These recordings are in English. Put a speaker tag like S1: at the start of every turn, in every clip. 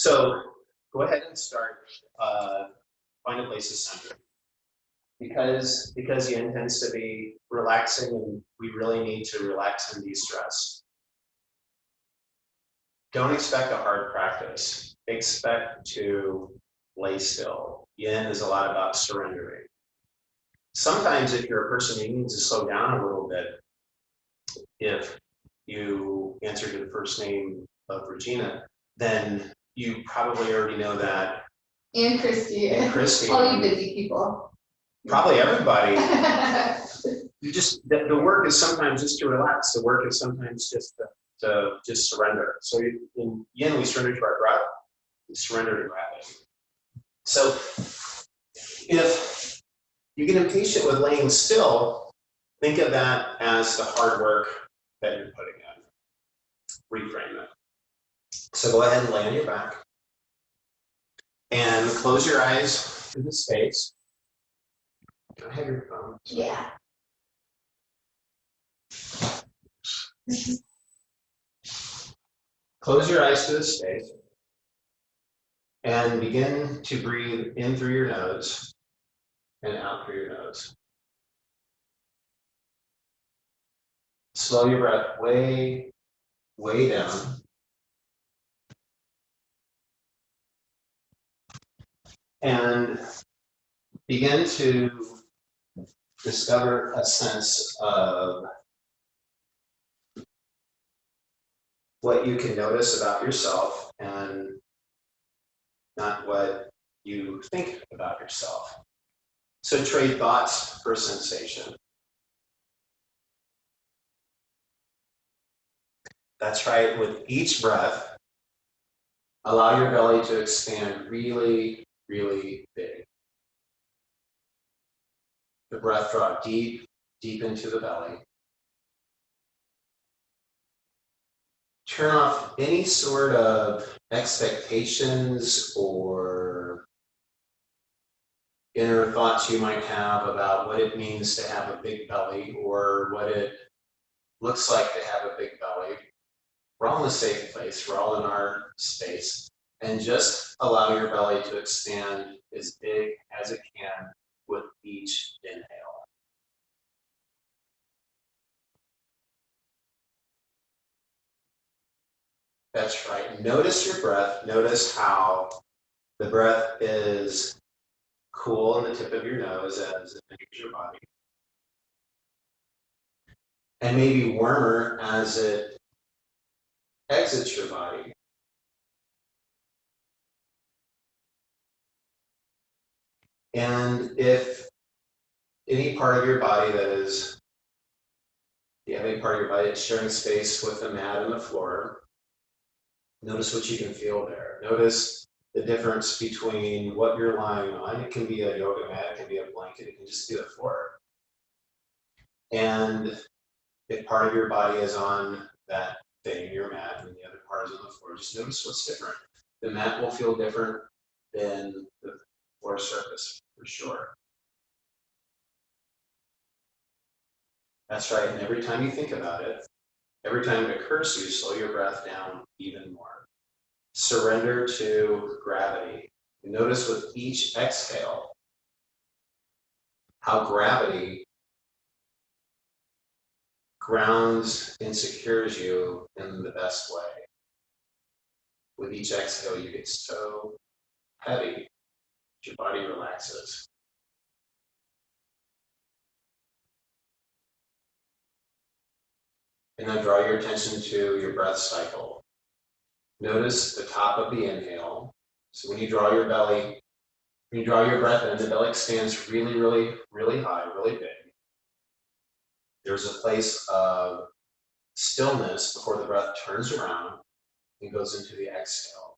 S1: So go ahead and start. Find a place to center. Because yin tends to be relaxing and we really need to relax and de-stress. Don't expect a hard practice. Expect to lay still. Yin is a lot about surrendering. Sometimes if you're a person who needs to slow down a little bit, if you answer to the first name of Regina, then you probably already know that.
S2: And Christy.
S1: And Christy.
S2: All you busy people.
S1: Probably everybody. You just, the work is sometimes just to relax. The work is sometimes just to just surrender. So in yin, we surrender to our breath. We surrender to gravity. So if you get impatient with laying still, think of that as the hard work that you're putting in. Reframe it. So go ahead and lay on your back. And close your eyes to the space. Can I have your phone?
S2: Yeah.
S1: Close your eyes to the space and begin to breathe in through your nose and out through your nose. Slow your breath way, way down. And begin to discover a sense of what you can notice about yourself and not what you think about yourself. So trade thoughts for sensation. That's right, with each breath, allow your belly to expand really, really big. The breath draw deep, deep into the belly. Turn off any sort of expectations or inner thoughts you might have about what it means to have a big belly or what it looks like to have a big belly. We're all in a safe place, we're all in our space, and just allow your belly to expand as big as it can with each inhale. That's right. Notice your breath. Notice how the breath is cool in the tip of your nose as it enters your body. And maybe warmer as it exits your body. And if any part of your body if you have any part of your body that's sharing space with the mat and the floor, notice what you can feel there. Notice the difference between what you're lying on. It can be a yoga mat, it can be a blanket, it can just be the floor. And if part of your body is on that thing, your mat, and the other part is on the floor, just notice what's different. The mat will feel different than the floor surface, for sure. That's right, and every time you think about it, every time it occurs to you, slow your breath down even more. Surrender to gravity. And notice with each exhale, how gravity grounds and secures you in the best way. With each exhale, you get so heavy, your body relaxes. And now draw your attention to your breath cycle. Notice the top of the inhale. So when you draw your breath in, the belly expands really, really, really high, really big. There's a place of stillness before the breath turns around and goes into the exhale.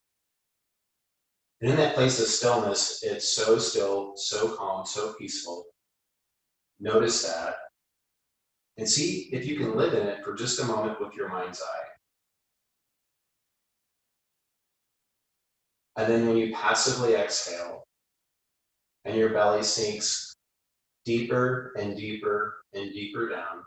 S1: And in that place of stillness, it's so still, so calm, so peaceful. Notice that. And see if you can live in it for just a moment with your mind's eye. And then when you passively exhale, and your belly sinks deeper and deeper and deeper down,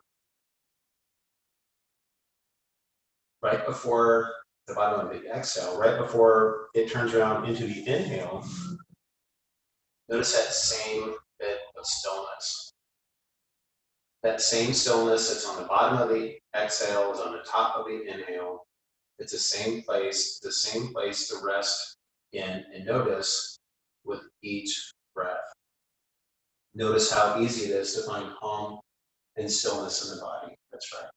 S1: right before the bottom of the exhale, right before it turns around into the inhale, notice that same bit of stillness. That same stillness that's on the bottom of the exhale is on the top of the inhale. It's the same place to rest in and notice with each breath. Notice how easy it is to find calm and stillness in the body. That's right.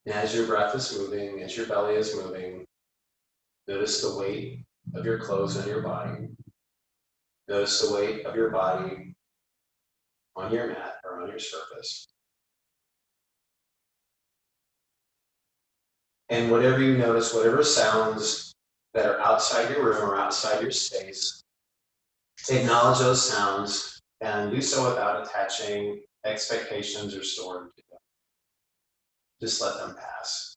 S1: And as your breath is moving, as your belly is moving, notice the weight of your clothes on your body. Notice the weight of your body on your mat or on your surface. And whatever you notice, whatever sounds that are outside your room or outside your space, acknowledge those sounds and do so without attaching expectations or storing to them. Just let them pass.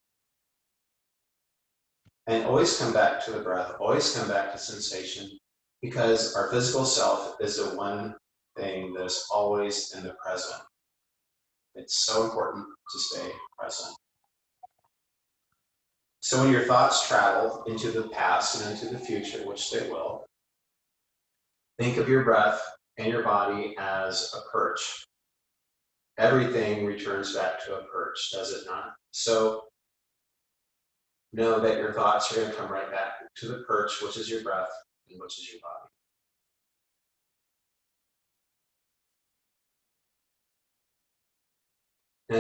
S1: And always come back to the breath, always come back to sensation, because our physical self is the one thing that is always in the present. It's so important to stay present. So when your thoughts travel into the past and into the future, which they will, think of your breath and your body as a perch. Everything returns back to a perch, does it not? So know that your thoughts are going to come right back to the perch, which is your breath and which is your body.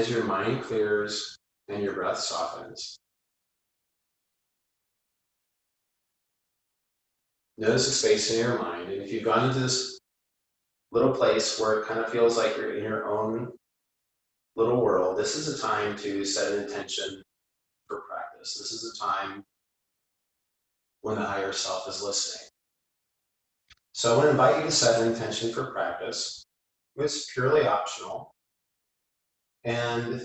S1: As your mind clears and your breath softens, notice the space in your mind. And if you've gone into this little place where it kind of feels like you're in your own little world, this is a time to set an intention for practice. This is a time when the higher self is listening. So I want to invite you to set an intention for practice. It's purely optional. And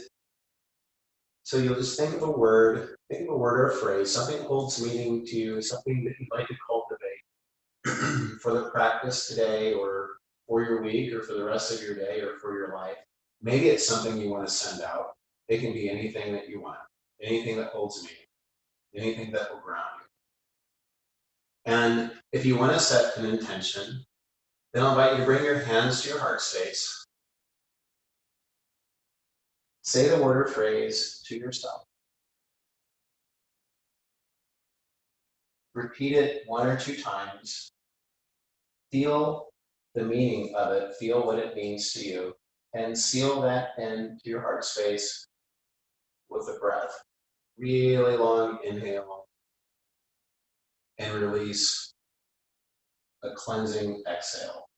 S1: so you'll just think of a word or a phrase, something that holds meaning to you, something that you'd like to cultivate for the practice today or for your week or for the rest of your day or for your life. Maybe it's something you want to send out. It can be anything that you want, anything that holds meaning, anything that will ground you. And if you want to set an intention, then I'll invite you to bring your hands to your heart space. Say the word or phrase to yourself. Repeat it 1 or 2 times. Feel the meaning of it. Feel what it means to you. And seal that into your heart space with a breath. Really long inhale. And release a cleansing exhale.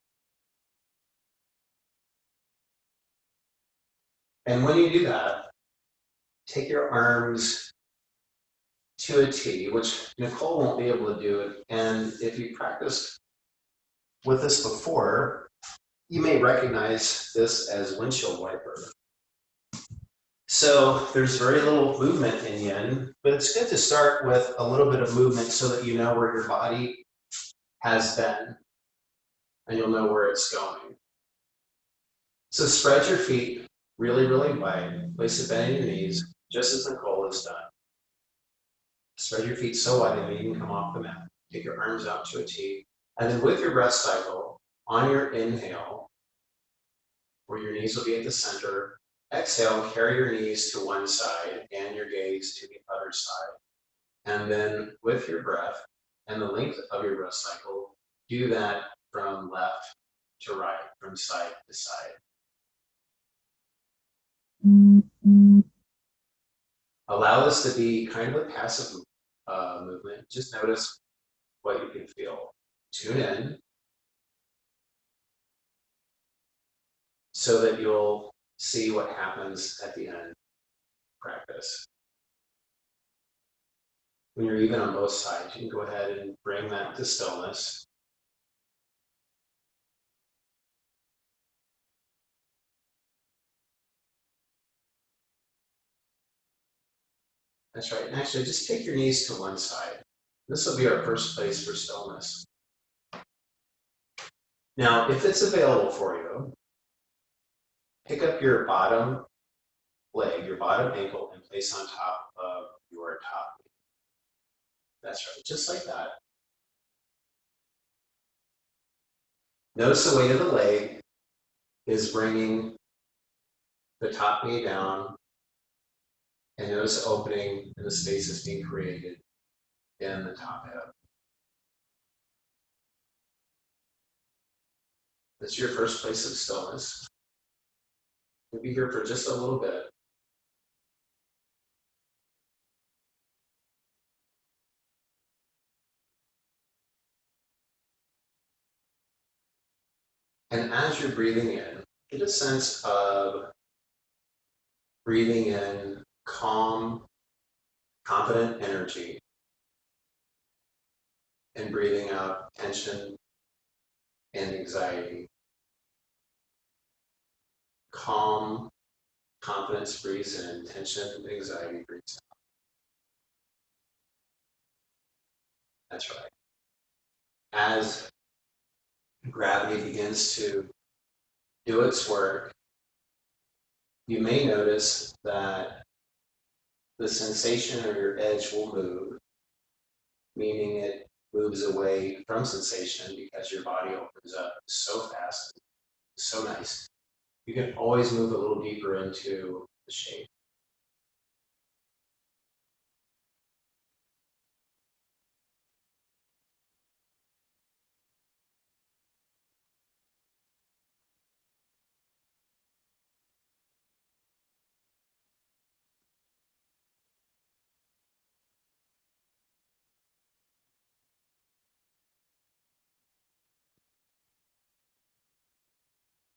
S1: And when you do that, take your arms to a T, which Nicole won't be able to do. And if you practiced with this before, you may recognize this as windshield wiper. So there's very little movement in yin, but it's good to start with a little bit of movement so that you know where your body has been and you'll know where it's going. So spread your feet really, really wide. Place a bend in your knees, just as Nicole has done. Spread your feet so wide that you can come off the mat. Take your arms out to a T. And then with your breath cycle, on your inhale, where your knees will be at the center, exhale, carry your knees to one side and your gaze to the other side. And then with your breath and the length of your breath cycle, do that from left to right, from side to side. Allow this to be kind of a passive movement. Just notice what you can feel. Tune in so that you'll see what happens at the end. Practice. When you're even on both sides, you can go ahead and bring that to stillness. That's right. And actually, just take your knees to one side. This will be our first place for stillness. Now, if it's available for you, pick up your bottom leg, your bottom ankle, and place on top of your top knee. That's right, just like that. Notice the weight of the leg is bringing the top knee down, and notice the opening and the space that's being created in the top hip. This is your first place of stillness. We'll be here for just a little bit. And as you're breathing in, get a sense of breathing in calm, confident energy, and breathing out tension and anxiety. Calm, confidence breathes in, tension, anxiety breathes out. That's right. As gravity begins to do its work, you may notice that the sensation or your edge will move, meaning it moves away from sensation because your body opens up so fast, so nice. You can always move a little deeper into the shape.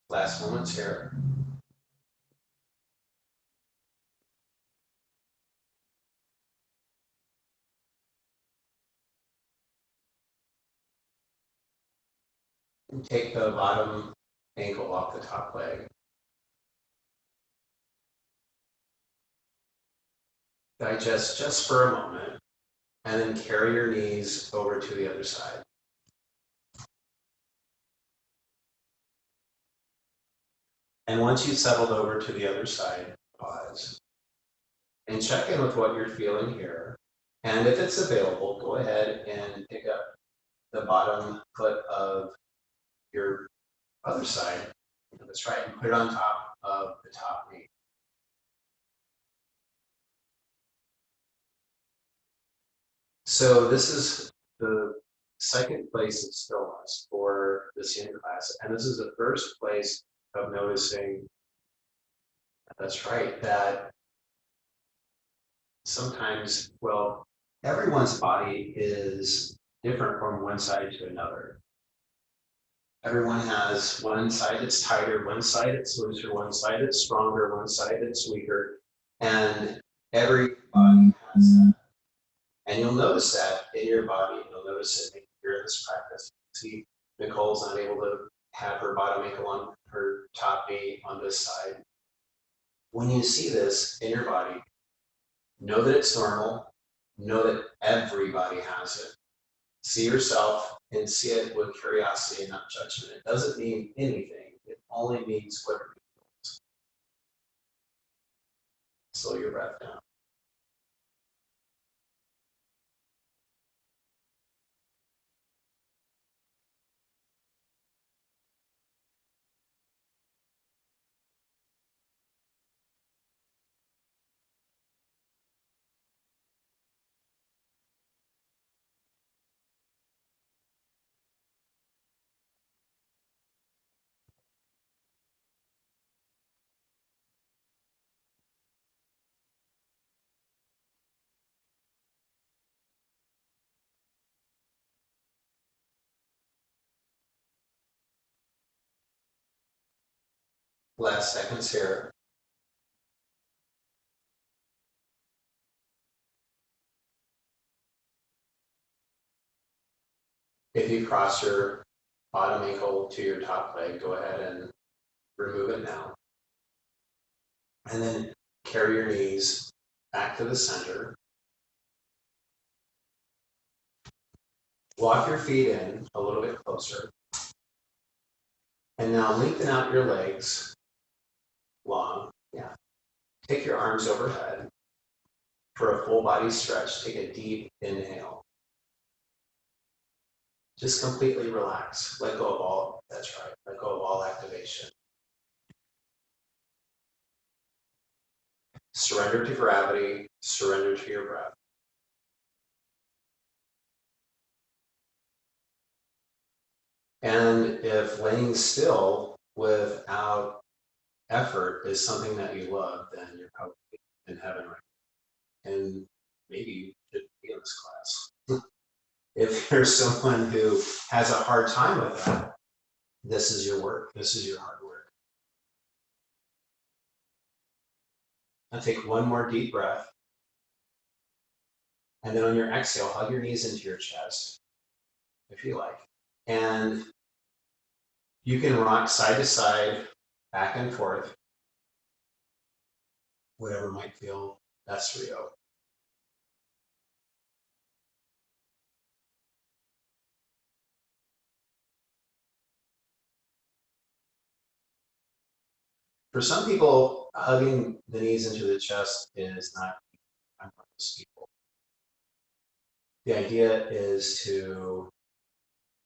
S1: Last moments here. And take the bottom ankle off the top leg. Digest just for a moment, and then carry your knees over to the other side. And once you've settled over to the other side, pause and check in with what you're feeling here. And if it's available, go ahead and pick up the bottom foot of your other side. That's right, and put it on top of the top knee. So this is the second place of stillness for this yin class, and this is the first place of noticing, that's right, that sometimes, well, everyone's body is different from one side to another. Everyone has one side that's tighter, one side that's looser, one side that's stronger, one side that's weaker, and every body has that. And you'll notice that in your body. You'll notice it here in this practice. See, Nicole's not able to have her bottom ankle on her top knee on this side. When you see this in your body, know that it's normal. Know that everybody has it. See yourself and see it with curiosity and not judgment. It doesn't mean anything. It only means what it feels. Slow your breath down. Last seconds here. If you cross your bottom ankle to your top leg, go ahead and remove it now. And then carry your knees back to the center. Walk your feet in a little bit closer. And now lengthen out your legs long. Yeah. Take your arms overhead. For a full body stretch, take a deep inhale. Just completely relax. Let go of all, that's right, let go of all activation. Surrender to gravity, surrender to your breath. And if laying still without effort is something that you love, then you're probably in heaven right now. And maybe you should be in this class. If there's someone who has a hard time with that, this is your work. This is your hard work. Now take one more deep breath. And then on your exhale, hug your knees into your chest, if you like. And you can rock side to side, back and forth, whatever might feel best for you. For some people, hugging the knees into the chest is not for most people. The idea is to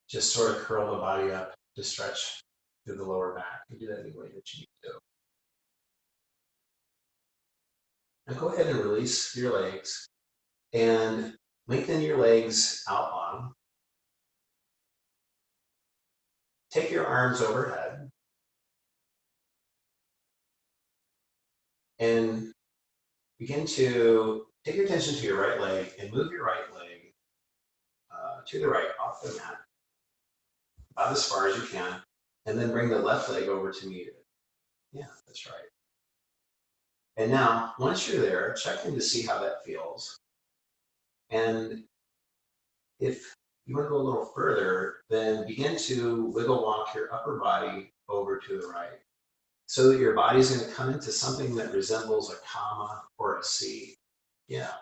S1: just sort of curl the body up to stretch through the lower back. You do that any way that you need to. Now go ahead and release your legs and lengthen your legs out long. Take your arms overhead and begin to take your attention to your right leg and move your right leg to the right off the mat, about as far as you can, and then bring the left leg over to meet it. Yeah, that's right. And now, once you're there, check in to see how that feels. And if you want to go a little further, then begin to wiggle walk your upper body over to the right, so that your body's going to come into something that resembles a comma or a C. Yeah.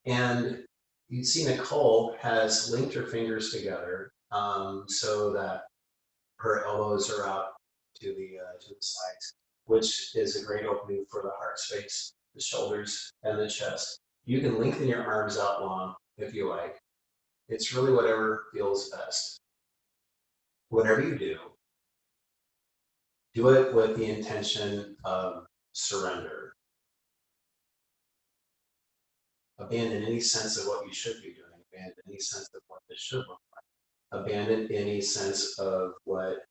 S1: And you see Nicole has linked her fingers together so that her elbows are out to the sides, which is a great opening for the heart space, the shoulders, and the chest. You can lengthen your arms out long if you like. It's really whatever feels best. Whatever you do it with the intention of surrender. Abandon any sense of what you should be doing. Abandon any sense of what this should look like. Abandon any sense of what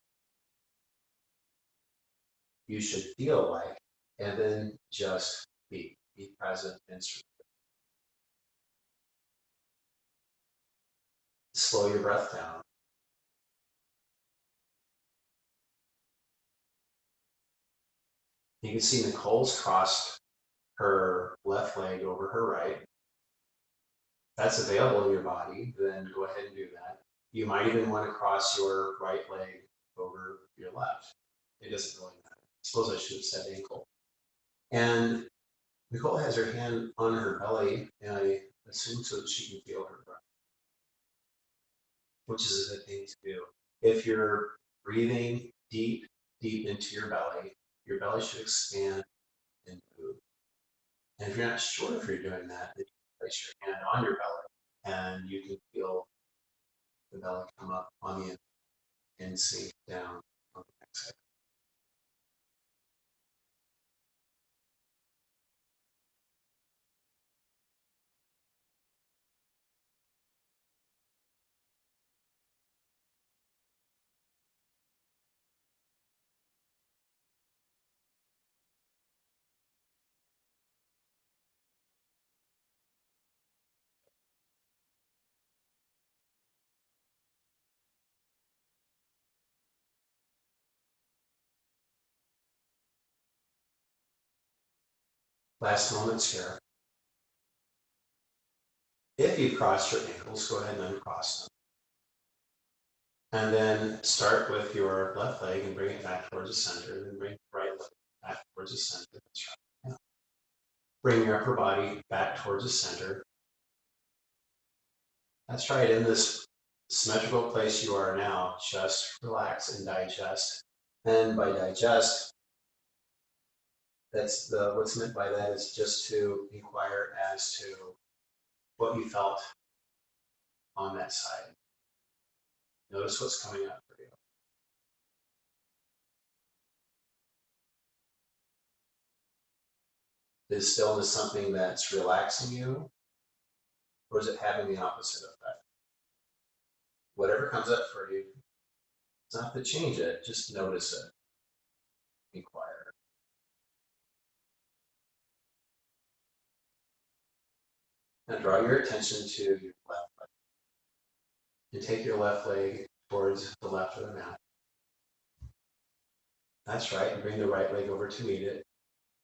S1: you should feel like, and then just be present and surrender. Slow your breath down. You can see Nicole's crossed her left leg over her right. That's available in your body, then go ahead and do that. You might even want to cross your right leg over your left. It doesn't really matter. I suppose I should have said ankle. And Nicole has her hand on her belly, and I assume so that she can feel her breath, which is a good thing to do. If you're breathing deep into your belly should expand and move. And if you're not sure if you're doing that, then you can place your hand on your belly and you can feel the belly come up on the inhale and sink down on the exhale. Last moments here. If you cross your ankles, go ahead and uncross them. And then start with your left leg and bring it back towards the center. Then bring the right leg back towards the center. That's right. Yeah. Bring your upper body back towards the center. That's right. In this symmetrical place you are now, just relax and digest. And by digest, what's meant by that is just to inquire as to what you felt on that side. Notice what's coming up for you. Is stillness something that's relaxing you, or is it having the opposite effect? Whatever comes up for you, it's not to change it, just notice it, inquire. Now draw your attention to your left leg. And take your left leg towards the left of the mat. That's right, and bring the right leg over to meet it.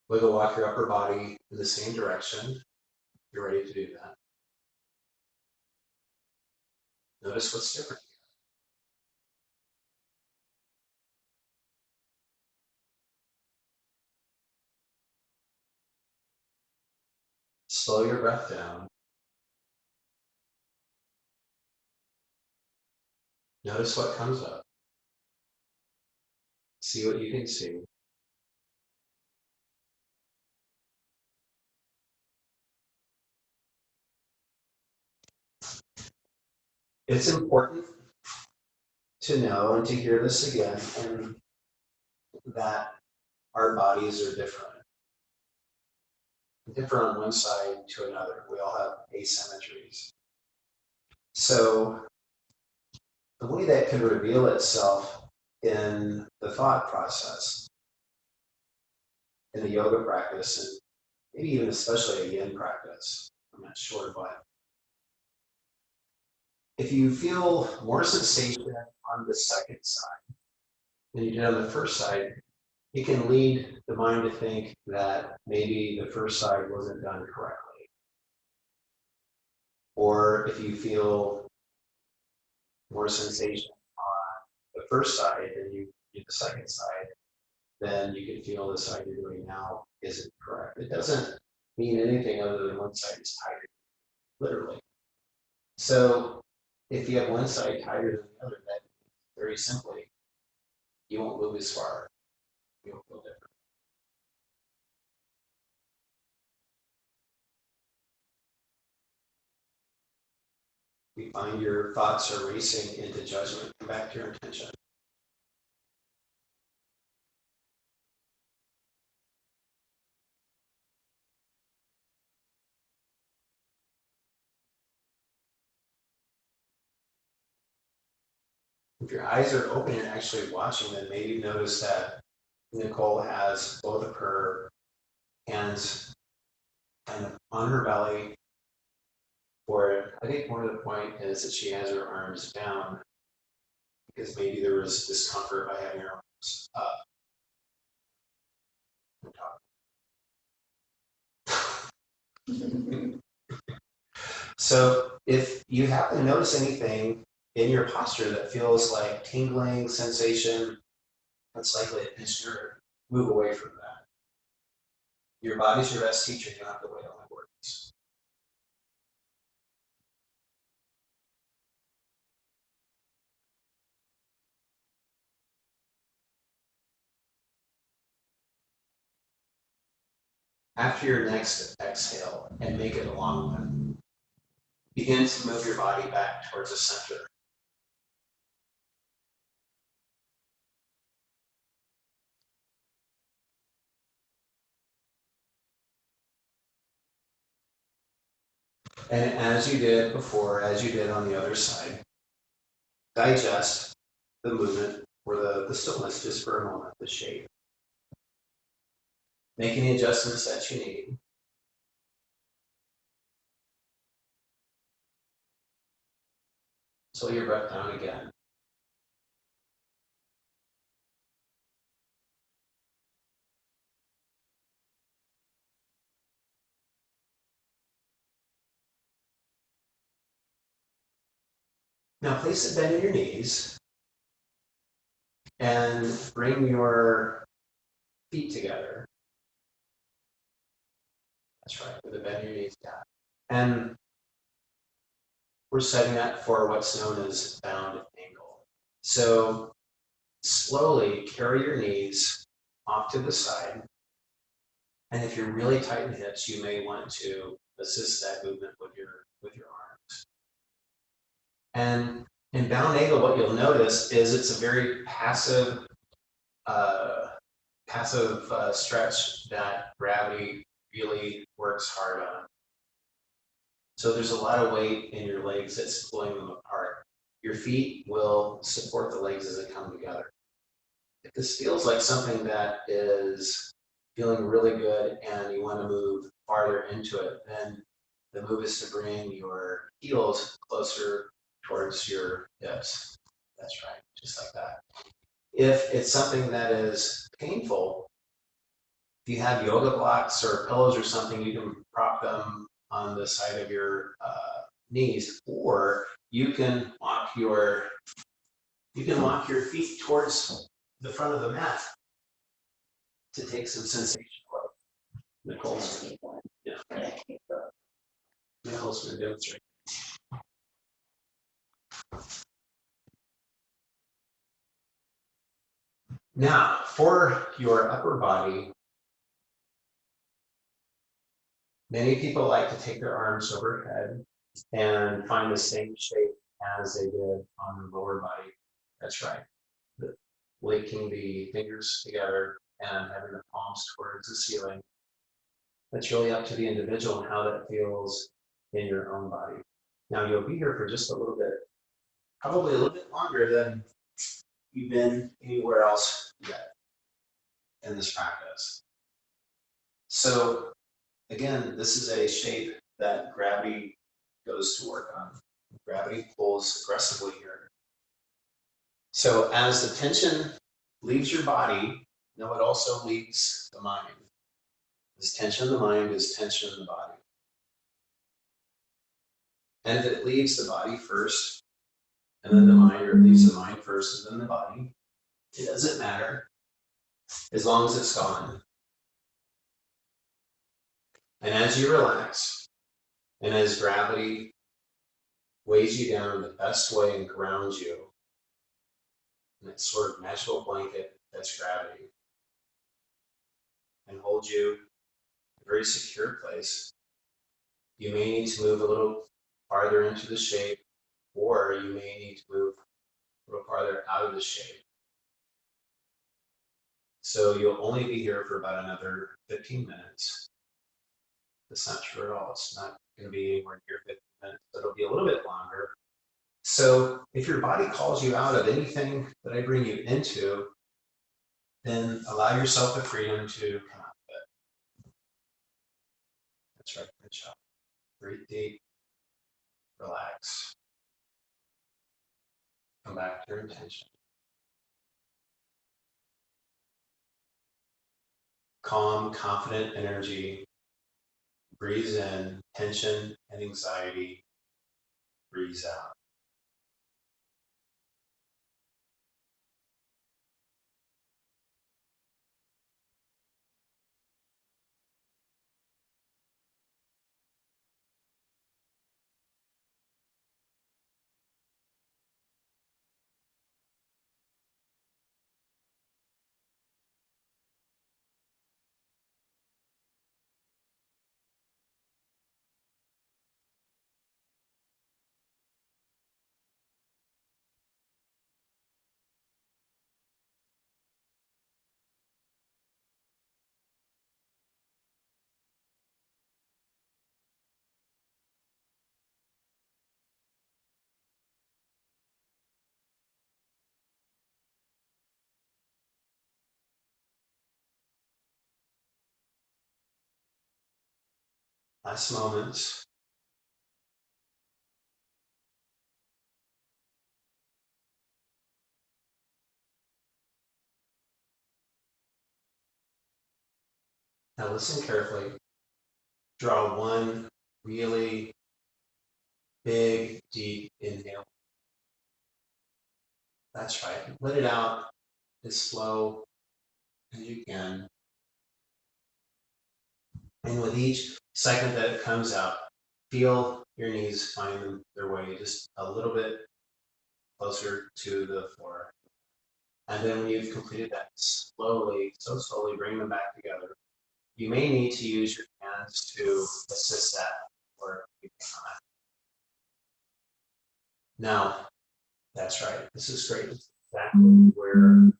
S1: Wiggle walk your upper body in the same direction. You're ready to do that. Notice what's different. Slow your breath down. Notice what comes up. See what you can see. It's important to know and to hear this again, and that our bodies are different. Different on one side to another. We all have asymmetries. So the way that can reveal itself in the thought process, in the yoga practice, and maybe even especially a yin practice, I'm not sure, but if you feel more sensation on the second side than you did on the first side, it can lead the mind to think that maybe the first side wasn't done correctly. Or if you feel more sensation on the first side than you do the second side, then you can feel the side you're doing now isn't correct. It doesn't mean anything other than one side is tighter, literally. So if you have one side tighter than the other, that very simply, you won't move as far. You'll feel different. You find your thoughts are racing into judgment, come back to your intention. If your eyes are open and actually watching, then maybe notice that Nicole has both of her hands kind of on her belly. Or I think one of the point is that she has her arms down because maybe there was discomfort by having her arms up. So if you happen to notice anything in your posture that feels like tingling sensation, that's likely a pinched nerve. Move away from that. Your body's your best teacher. You don't have to wait on my words. After your next exhale, and make it a long one, begin to move your body back towards the center. And as you did before, as you did on the other side, digest the movement or the stillness just for a moment, the shape. Make any adjustments that you need. Slow your breath down again. Now place a bend in your knees and bring your feet together. That's right, with a bend in your knees down. And we're setting that for what's known as bound angle. So slowly carry your knees off to the side. And if you're really tight in the hips, you may want to assist that movement with your arms. And in bound angle, what you'll notice is it's a very passive stretch that gravity really works hard on. So there's a lot of weight in your legs that's pulling them apart. Your feet will support the legs as they come together. If this feels like something that is feeling really good and you want to move farther into it, then the move is to bring your heels closer towards your hips. That's right, just like that. If it's something that is painful, if you have yoga blocks or pillows or something, you can prop them on the side of your knees, or you can walk your feet towards the front of the mat to take some sensation away. Nicole's Nicole's going to demonstrate. Now, for your upper body, many people like to take their arms overhead and find the same shape as they did on the lower body. That's right. Linking the fingers together and having the palms towards the ceiling. That's really up to the individual and how that feels in your own body. Now you'll be here for just a little bit, probably a little bit longer than you've been anywhere else yet in this practice. So again, this is a shape that gravity goes to work on. Gravity pulls aggressively here. So as the tension leaves your body, no, it also leaves the mind. This tension in the mind is tension in the body. And if it leaves the body first, and then the mind, or it leaves the mind first and then the body, it doesn't matter as long as it's gone. And as you relax, and as gravity weighs you down the best way and grounds you, in that sort of magical blanket that's gravity, and holds you in a very secure place, you may need to move a little farther into the shape, or you may need to move a little farther out of the shape. So you'll only be here for about another 15 minutes. That's not true at all. It's not going to be anywhere near 15 minutes, but it'll be a little bit longer. So if your body calls you out of anything that I bring you into, then allow yourself the freedom to come out of it. That's right, good job. Breathe deep, relax. Come back to your intention. Calm, confident energy breathes in tension and anxiety, breathes out. Last moments. Now listen carefully. Draw one really big, deep inhale. That's right. Let it out as slow as you can. And with each second that it comes out, feel your knees find their way just a little bit closer to the floor. And then when you've completed that, slowly, so slowly bring them back together. you may need to use your hands to assist that or you cannot. Now, that's right. This is great. Exactly where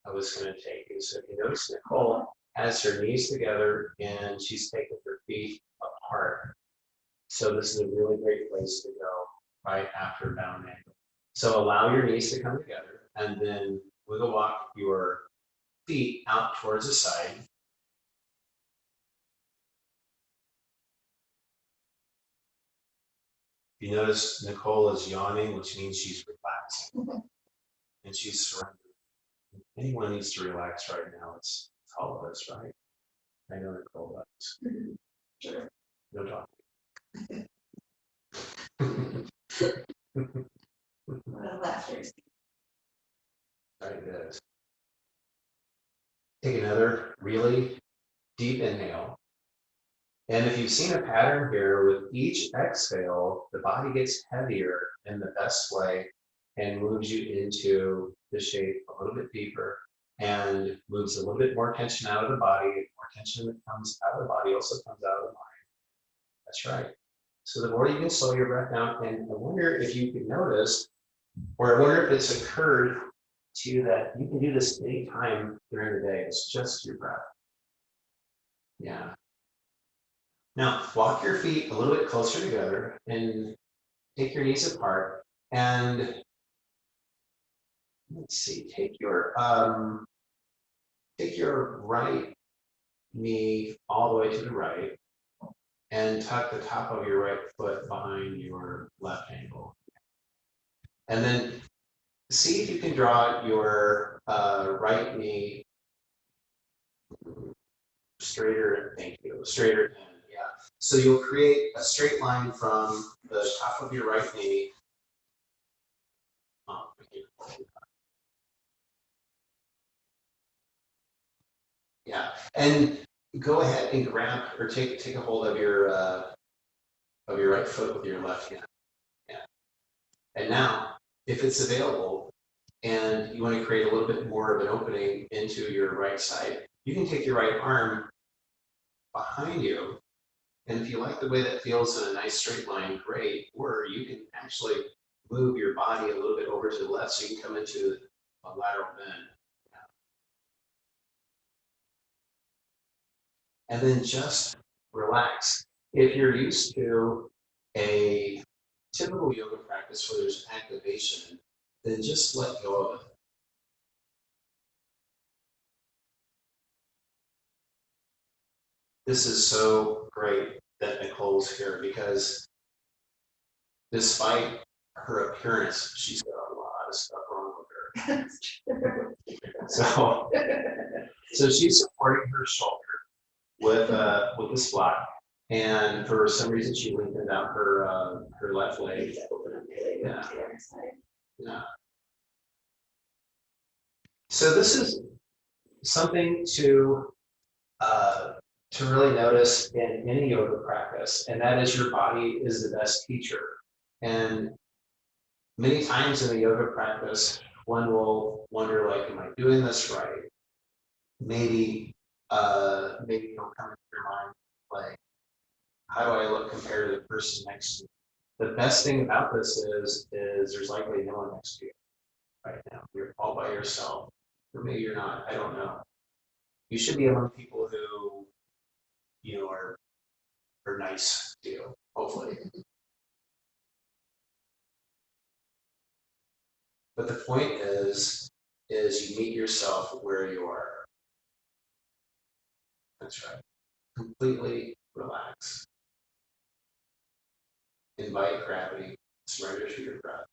S1: I was going to take you. So if you notice, Nicole has her knees together and she's taking her feet apart. So this is a really great place to go right after down angle. So allow your knees to come together and then wiggle walk your feet out towards the side. You notice Nicole is yawning, which means she's relaxing and she's surrendered. Anyone needs to relax right now. It's all of us, right? I know Nicole does.
S2: Sure.
S1: No talking.
S2: What a laughter.
S1: Right, it is. Take another really deep inhale. And if you've seen a pattern here, with each exhale, the body gets heavier in the best way and moves you into the shape a little bit deeper and moves a little bit more tension out of the body. More tension that comes out of the body also comes out of the mind. That's right. So the more you can slow your breath down, and I wonder if you can notice, or I wonder if it's occurred to you that you can do this anytime during the day. It's just your breath. Yeah. Now, walk your feet a little bit closer together and take your knees apart. And let's see, take your right knee all the way to the right and tuck the top of your right foot behind your left ankle. And then see if you can draw your right knee straighter, thank you, straighter in, yeah. So you'll create a straight line from the top of your right knee. Oh, yeah, and go ahead and grab or take a hold of your right foot with your left hand. Yeah. And now, if it's available, and you want to create a little bit more of an opening into your right side, you can take your right arm behind you. And if you like the way that feels in a nice straight line, great. Or you can actually move your body a little bit over to the left so you can come into a lateral bend. And then just relax. If you're used to a typical yoga practice where there's activation, then just let go of it. This is so great that Nicole's here because despite her appearance, she's got a lot of stuff wrong with her. So she's supporting her shoulder with this block, and for some reason she lengthened out her left leg. Yeah. Yeah. So this is something to really notice in any yoga practice, and that is your body is the best teacher. And many times in the yoga practice, one will wonder, like, am I doing this right? Maybe it'll come into your mind, like, how do I look compared to the person next to me? The best thing about this is there's likely no one next to you right now. You're all by yourself. Or maybe you're not, I don't know. You should be among people who, are nice to you, hopefully. But the point is you meet yourself where you are. That's right. Completely relax. Invite gravity. Surrender to your breath.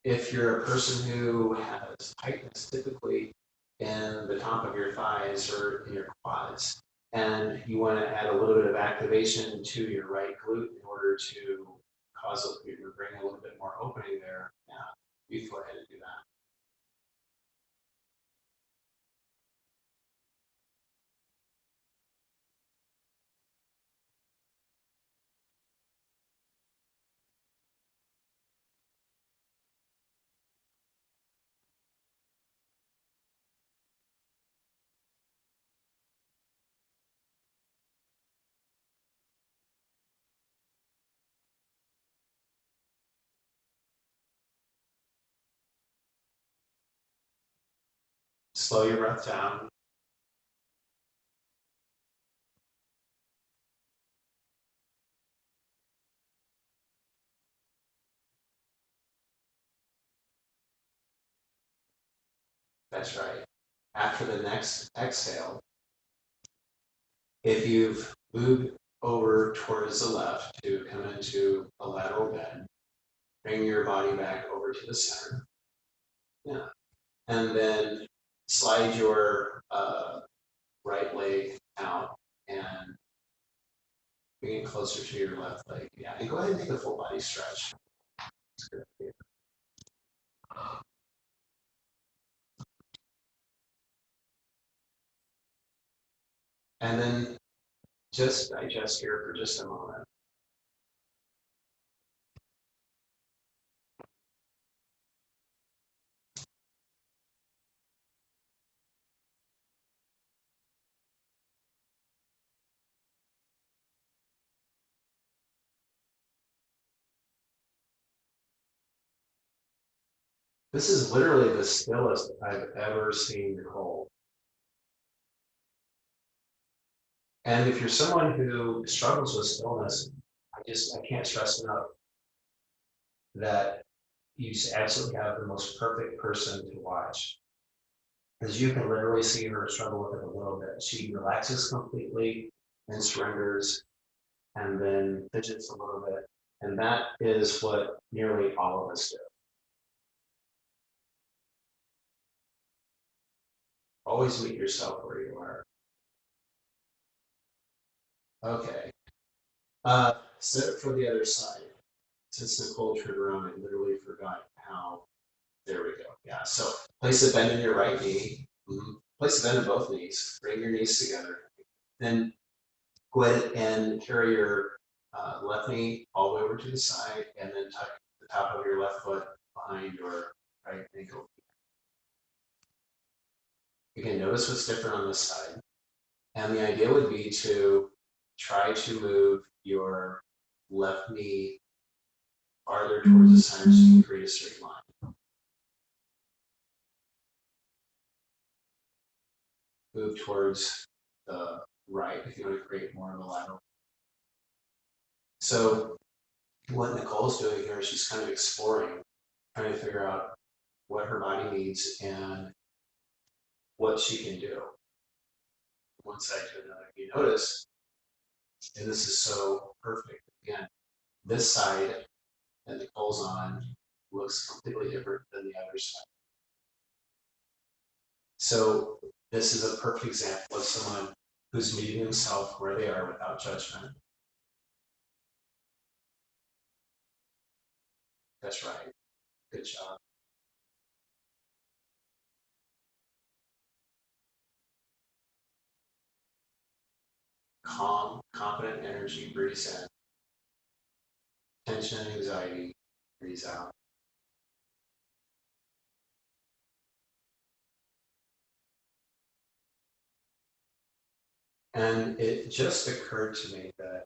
S1: If you're a person who has tightness typically in the top of your thighs or in your quads, and you want to add a little bit of activation to your right glute in order to bring a little bit more opening there, yeah, you go ahead and do that. Slow your breath down. That's right. After the next exhale, if you've moved over towards the left to come into a lateral bend, bring your body back over to the center. Yeah. And then slide your right leg out and bring it closer to your left leg. Yeah, and go ahead and take a full body stretch. And then just digest here for just a moment. This is literally the stillest I've ever seen Nicole. And if you're someone who struggles with stillness, I can't stress enough that you absolutely have the most perfect person to watch. Because you can literally see her struggle with it a little bit. She relaxes completely and surrenders and then fidgets a little bit. And that is what nearly all of us do. Always meet yourself where you are. Okay. So for the other side, since Nicole turned around, I literally forgot how. There we go. Yeah. So place a bend in your right knee. Place a bend in both knees. Bring your knees together. Then go ahead and carry your left knee all the way over to the side, and then tuck the top of your left foot behind your right ankle. Again, notice what's different on this side. And the idea would be to try to move your left knee farther towards the center so you can create a straight line. Move towards the right if you want to create more of a lateral. So what Nicole's doing here is she's kind of exploring, trying to figure out what her body needs and what she can do. One side to another. You notice, and this is so perfect. Again, this side that Nicole's on looks completely different than the other side. So this is a perfect example of someone who's meeting himself where they are without judgment. That's right. Good job. Calm, confident energy breathes in. Tension and anxiety breathes out. And it just occurred to me that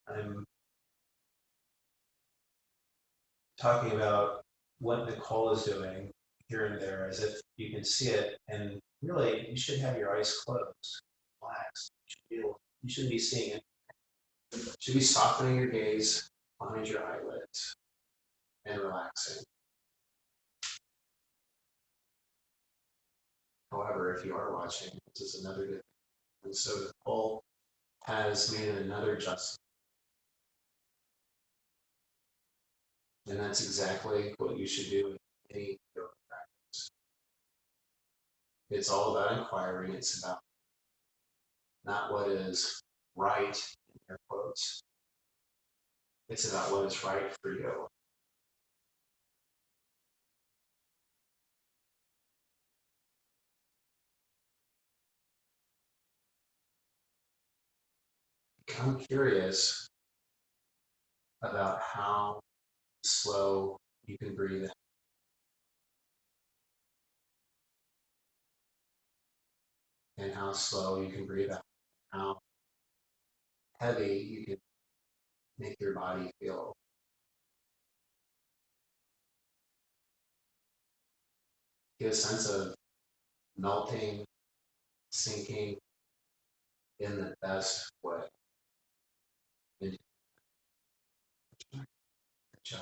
S1: I'm talking about what Nicole is doing here and there as if you can see it, and really you should have your eyes closed, relaxed. You shouldn't be seeing it. You should be softening your gaze behind your eyelids and relaxing. However, if you are watching, this is another good thing. And so Nicole has made another adjustment. And that's exactly what you should do in any yoga practice. It's all about inquiry. It's about not what is right, in air quotes. It's about what is right for you. I'm curious about how slow you can breathe in and how slow you can breathe out, how heavy you can make your body feel. Get a sense of melting, sinking in the best way. Good job.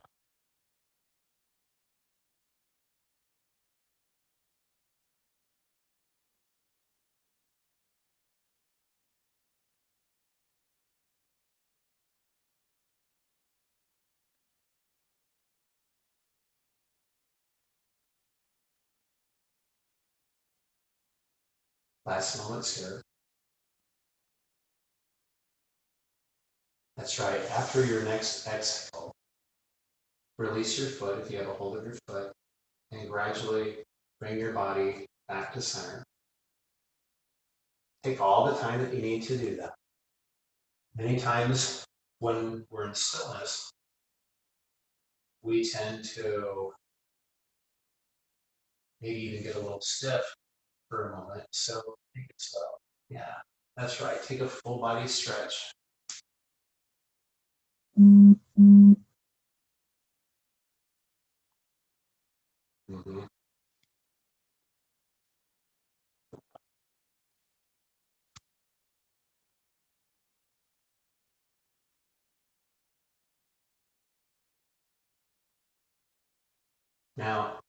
S1: Last moments here. That's right. After your next exhale, release your foot if you have a hold of your foot, and gradually bring your body back to center. Take all the time that you need to do that. Many times when we're in stillness, we tend to maybe even get a little stiff for a moment. So take it slow. Yeah, that's right. Take a full body stretch. Mm-hmm. Now,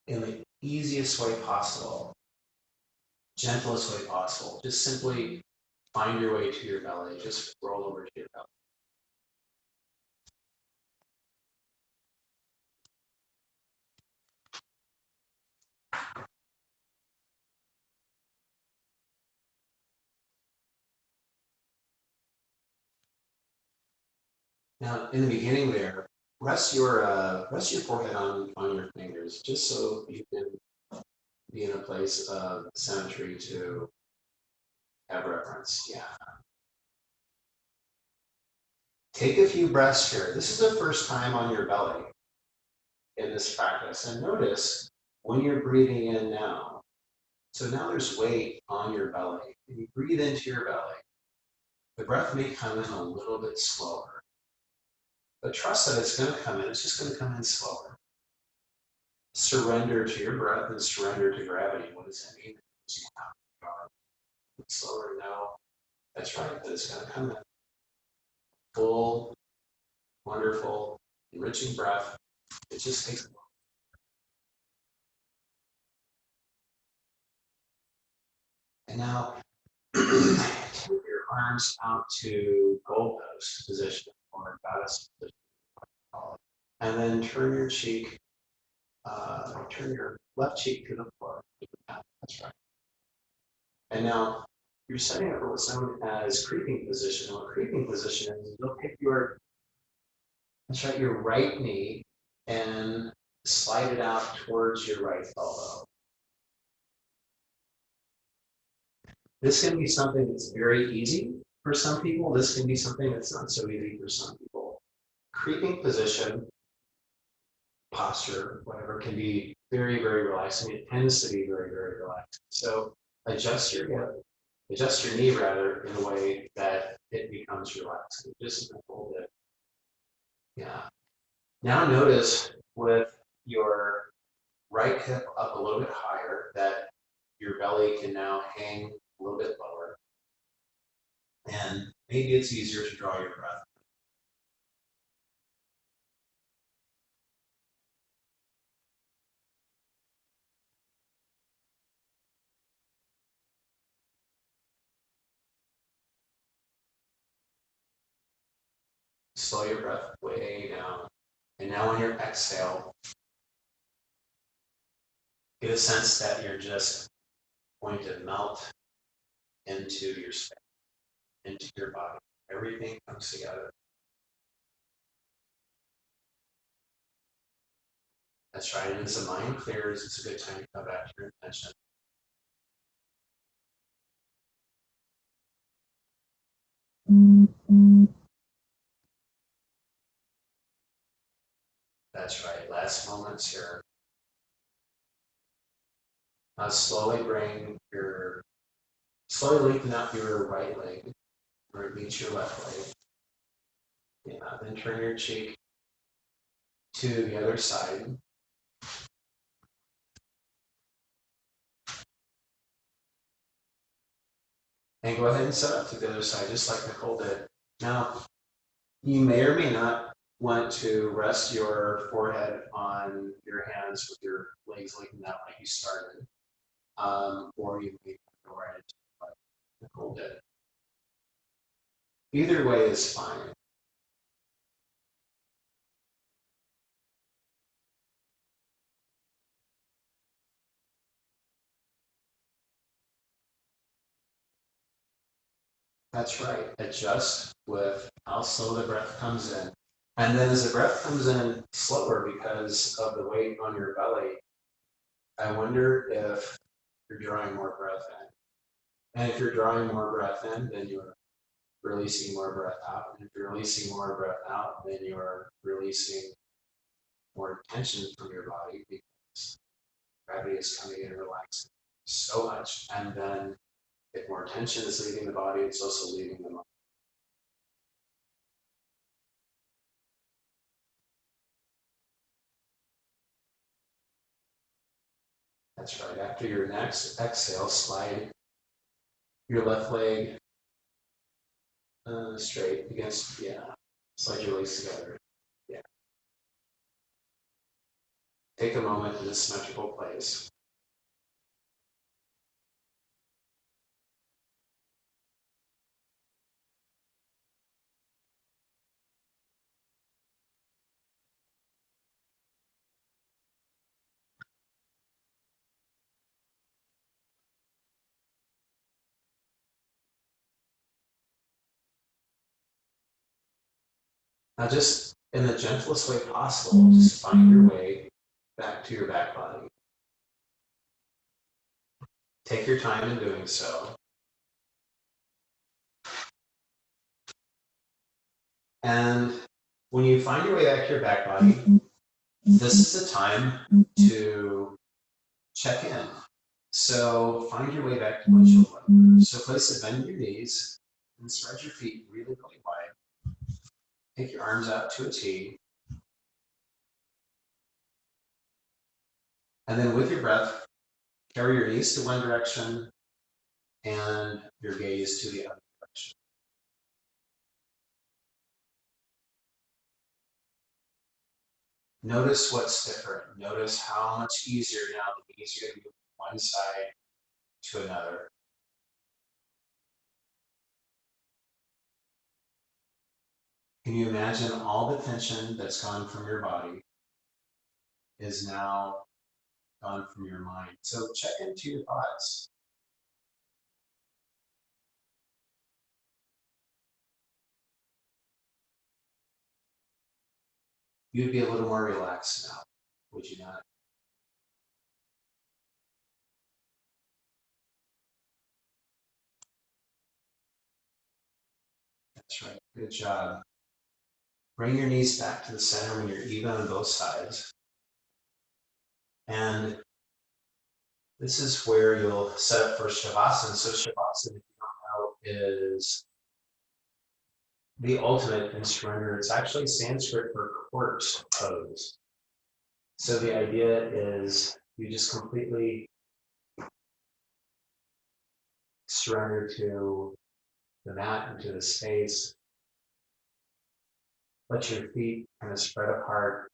S1: in the easiest way possible, gentlest way possible, just simply find your way to your belly. Just roll over to your belly. Now, in the beginning there, rest your forehead on your fingers, just so you can be in a place of symmetry to have reference. Yeah. Take a few breaths here. This is the first time on your belly in this practice, and notice when you're breathing in now. So now there's weight on your belly. And you breathe into your belly. The breath may come in a little bit slower, but trust that it's going to come in. It's just going to come in slower. Surrender to your breath and surrender to gravity. What does that mean? Slower, no. That's right, but it's going to come in. Full, wonderful, enriching breath. It just takes a moment. And now, take your arms out to goalpost position or goddess position. And then turn your turn your left cheek to the floor. That's right. And now you're setting up what's known as creeping position. What creeping position is, you'll pick your, that's right, your right knee and slide it out towards your right elbow. This can be something that's very easy for some people. This can be something that's not so easy for some people. Creeping position, posture, whatever, can be very, very relaxing. It tends to be very, very relaxing. So adjust your hip, adjust your knee rather, in a way that it becomes relaxing. Just a little bit. Yeah. Now notice with your right hip up a little bit higher that your belly can now hang a little bit lower. And maybe it's easier to draw your breath. Slow your breath way down. And now on your exhale, get a sense that you're just going to melt into your space, into your body. Everything comes together. That's right. And as the mind clears, it's a good time to come back to your attention. That's right. Last moments here. Now slowly lengthen out your right leg, or it meets your left leg. Yeah, then turn your cheek to the other side. And go ahead and set up to the other side, just like Nicole did. Now, you may or may not want to rest your forehead on your hands with your legs leaning out like you started. Or you may go right into what Nicole did. Either way is fine. That's right. Adjust with how slow the breath comes in. And then as the breath comes in slower because of the weight on your belly, I wonder if you're drawing more breath in. And if you're drawing more breath in, then you're releasing more breath out. And if you're releasing more breath out, then you're releasing more tension from your body because gravity is coming in and relaxing so much. And then if more tension is leaving the body, it's also leaving the mind. That's right. After your next exhale, slide your left leg straight against, slide your legs together. Yeah. Take a moment in this symmetrical place. Now just in the gentlest way possible, just find your way back to your back body. Take your time in doing so. And when you find your way back to your back body, this is the time to check in. So find your way back to what you want. So place a bend in your knees and spread your feet really, really wide. Take your arms out to a T. And then with your breath, carry your knees to one direction and your gaze to the other direction. Notice what's different. Notice how much easier now the knees are going to move from one side to another. Can you imagine all the tension that's gone from your body is now gone from your mind? So check into your thoughts. You'd be a little more relaxed now, would you not? That's right. Good job. Bring your knees back to the center when you're even on both sides. And this is where you'll set up for Shavasana. So Shavasana, if you don't know, is the ultimate in surrender. It's actually Sanskrit for corpse pose. So the idea is you just completely surrender to the mat and to the space. Let your feet kind of spread apart.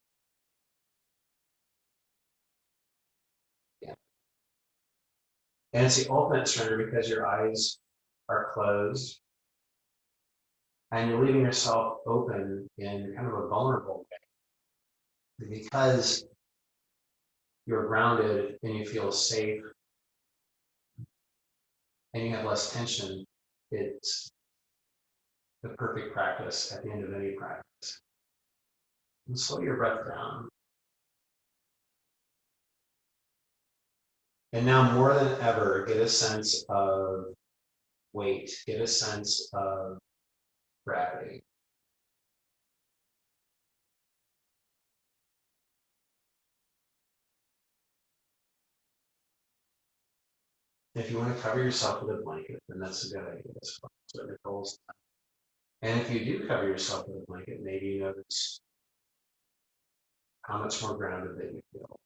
S1: Yeah. And it's the ultimate surrender because your eyes are closed and you're leaving yourself open in kind of a vulnerable way. Because you're grounded and you feel safe and you have less tension, it's the perfect practice at the end of any practice. And slow your breath down. And now more than ever, get a sense of weight, get a sense of gravity. If you want to cover yourself with a blanket, then that's a good idea. That's what Nicole's done. And if you do cover yourself with a blanket, maybe you notice how much more grounded that you feel.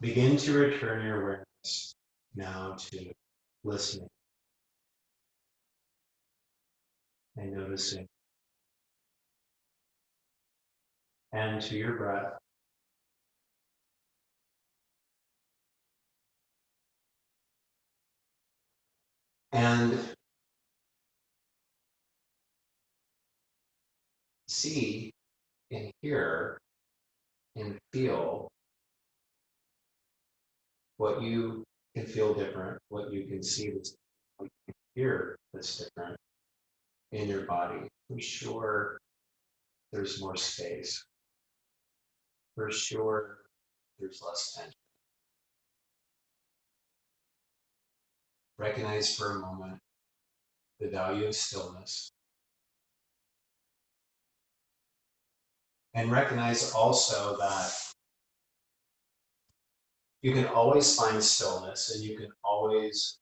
S1: Begin to return your awareness now to listening and noticing, and to your breath. And see and hear and feel what you can feel different, what you can see that's, what you can hear that's different in your body. For sure, there's more space. For sure, there's less tension. Recognize for a moment the value of stillness. And recognize also that you can always find stillness and you can always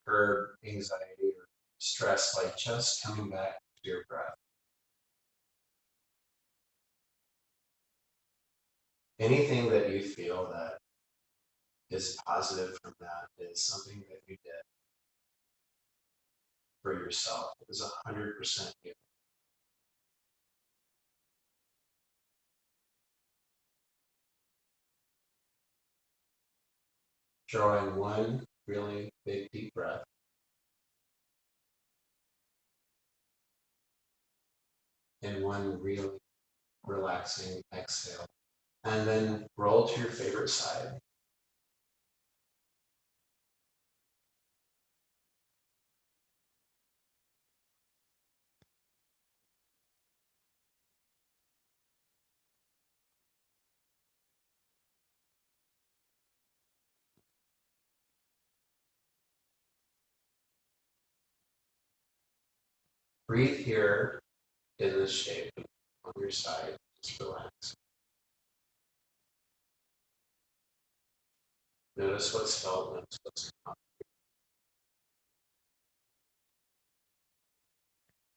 S1: curb anxiety or stress by just coming back to your breath. Anything that you feel that is positive from that is something that you did for yourself. It was 100% you. Draw in one really big deep breath. And one really relaxing exhale. And then roll to your favorite side. Breathe here in this shape on your side. Just relax. Notice what's felt, notice what's come.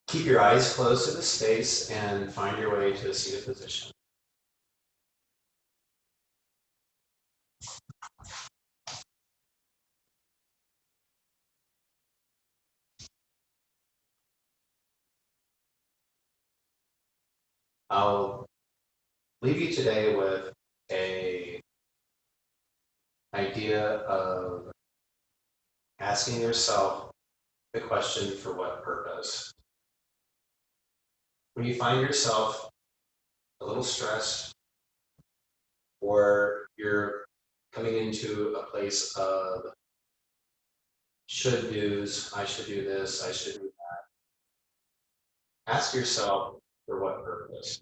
S1: Keep your eyes closed to the space and find your way to a seated position. I'll leave you today with an idea of asking yourself the question, for what purpose? When you find yourself a little stressed, or you're coming into a place of should do's, I should do this, I should do that, ask yourself, for what purpose?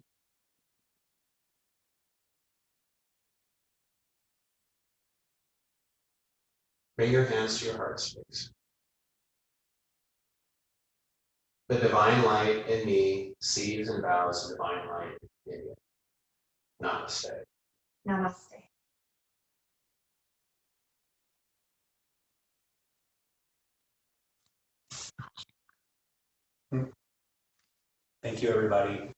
S1: Bring your hands to your heart space. The divine light in me sees and bows the divine light in you. Namaste.
S2: Namaste.
S1: Thank you, everybody.